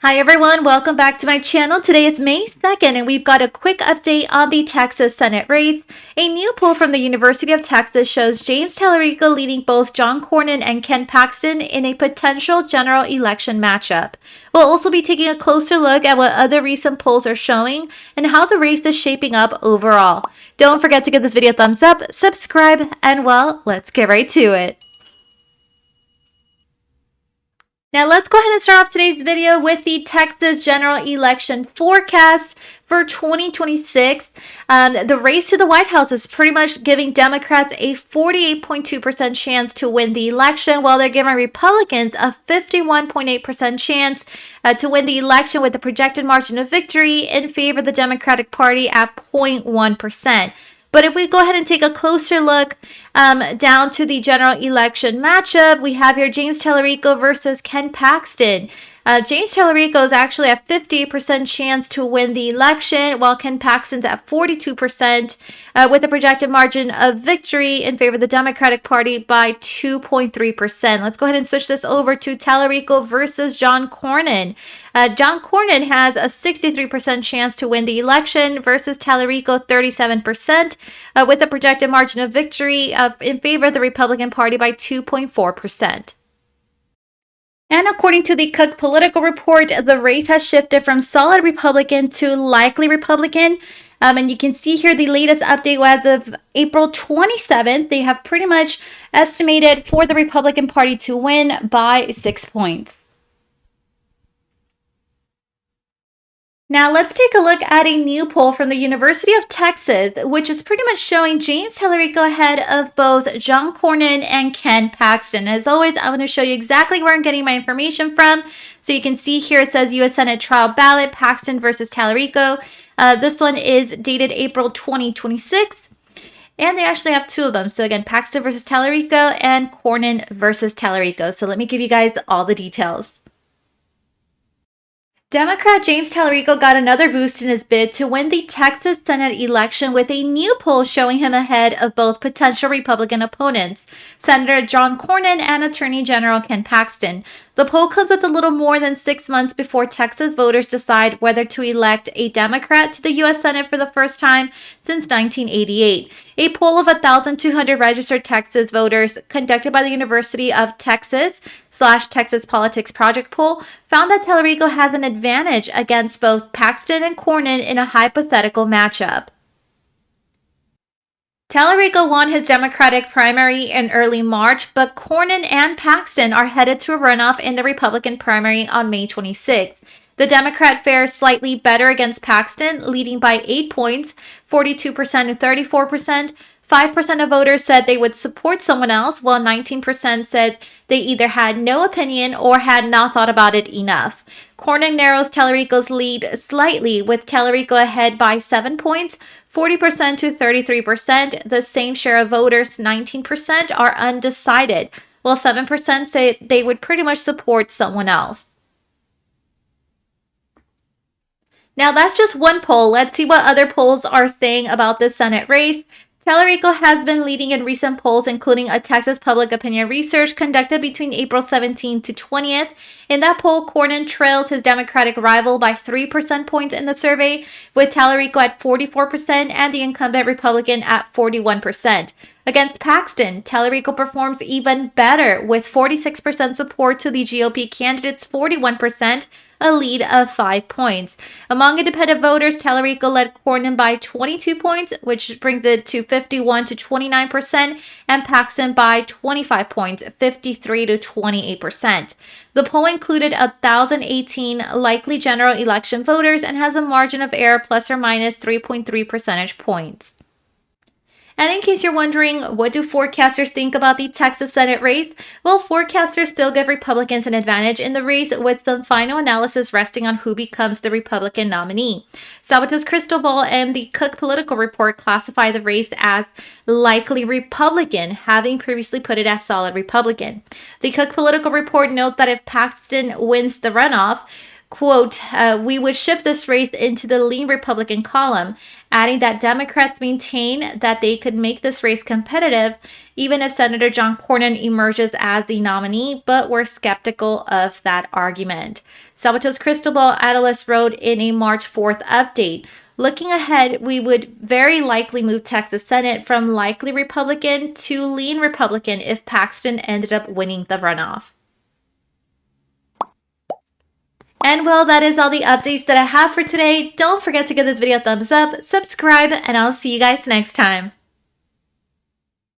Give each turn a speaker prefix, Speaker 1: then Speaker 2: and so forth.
Speaker 1: Hi everyone, welcome back to my channel. Today is May 2nd and we've got a quick update on the Texas Senate race. A new poll from the University of Texas shows James Talarico leading both John Cornyn and Ken Paxton in a potential general election matchup. We'll also be taking a closer look at what other recent polls are showing and how the race is shaping up overall. Don't forget to give this video a thumbs up, subscribe, and well, let's get right to it. Now let's go ahead and start off today's video with the Texas general election forecast for 2026. The race to the White House is pretty much giving Democrats a 48.2% chance to win the election, while they're giving Republicans a 51.8% chance to win the election, with a projected margin of victory in favor of the Democratic Party at 0.1%. But if we go ahead and take a closer look down to the general election matchup, we have here James Talarico versus Ken Paxton. James Talarico is actually at 58% chance to win the election, while Ken Paxton's at 42%, with a projected margin of victory in favor of the Democratic Party by 2.3%. Let's go ahead and switch this over to Talarico versus John Cornyn. John Cornyn has a 63% chance to win the election versus Talarico 37%, with a projected margin of victory in favor of the Republican Party by 2.4%. And according to the Cook Political Report, the race has shifted from solid Republican to likely Republican. And you can see here the latest update as of April 27th. They have pretty much estimated for the Republican Party to win by 6 points. Now let's take a look at a new poll from the University of Texas, which is pretty much showing James Talarico ahead of both John Cornyn and Ken Paxton. As always, I'm going to show you exactly where I'm getting my information from. So you can see here it says U.S. Senate trial ballot, Paxton versus Talarico. This one is dated April 2026. And they actually have two of them. So again, Paxton versus Talarico and Cornyn versus Talarico. So let me give you guys all the details. Democrat James Talarico got another boost in his bid to win the Texas Senate election, with a new poll showing him ahead of both potential Republican opponents, Senator John Cornyn and Attorney General Ken Paxton. The poll comes with a little more than 6 months before Texas voters decide whether to elect a Democrat to the U.S. Senate for the first time since 1988. A poll of 1,200 registered Texas voters conducted by the University of Texas / Texas Politics Project poll found that Talarico has an advantage against both Paxton and Cornyn in a hypothetical matchup. Talarico won his Democratic primary in early March, but Cornyn and Paxton are headed to a runoff in the Republican primary on May 26th. The Democrat fares slightly better against Paxton, leading by 8 points, 42% to 34%. 5% of voters said they would support someone else, while 19% said they either had no opinion or had not thought about it enough. Cornyn narrows Talarico's lead slightly, with Talarico ahead by 7 points, 40% to 33%. The same share of voters, 19%, are undecided, while 7% say they would pretty much support someone else. Now that's just one poll. Let's see what other polls are saying about the Senate race. Talarico has been leading in recent polls, including a Texas public opinion research conducted between April 17th to 20th. In that poll, Cornyn trails his Democratic rival by 3% points in the survey, with Talarico at 44% and the incumbent Republican at 41%. Against Paxton, Talarico performs even better, with 46% support to the GOP candidate's 41%, a lead of 5 points. Among independent voters, Talarico led Cornyn by 22 points, which brings it to 51 to 29%, and Paxton by 25 points, 53 to 28%. The poll included 1,018 likely general election voters and has a margin of error plus or minus 3.3 percentage points. And in case you're wondering, what do forecasters think about the Texas Senate race? Well, forecasters still give Republicans an advantage in the race, with some final analysis resting on who becomes the Republican nominee. Sabato's Crystal Ball and the Cook Political Report classify the race as likely Republican, having previously put it as solid Republican. The Cook Political Report notes that if Paxton wins the runoff, quote, we would shift this race into the lean Republican column, adding that Democrats maintain that they could make this race competitive even if Senator John Cornyn emerges as the nominee, but we're skeptical of that argument. Salvatore's crystal ball analyst wrote in a March 4th update. Looking ahead, we would very likely move Texas Senate from likely Republican to lean Republican if Paxton ended up winning the runoff. And well, that is all the updates that I have for today. Don't forget to give this video a thumbs up, subscribe, and I'll see you guys next time.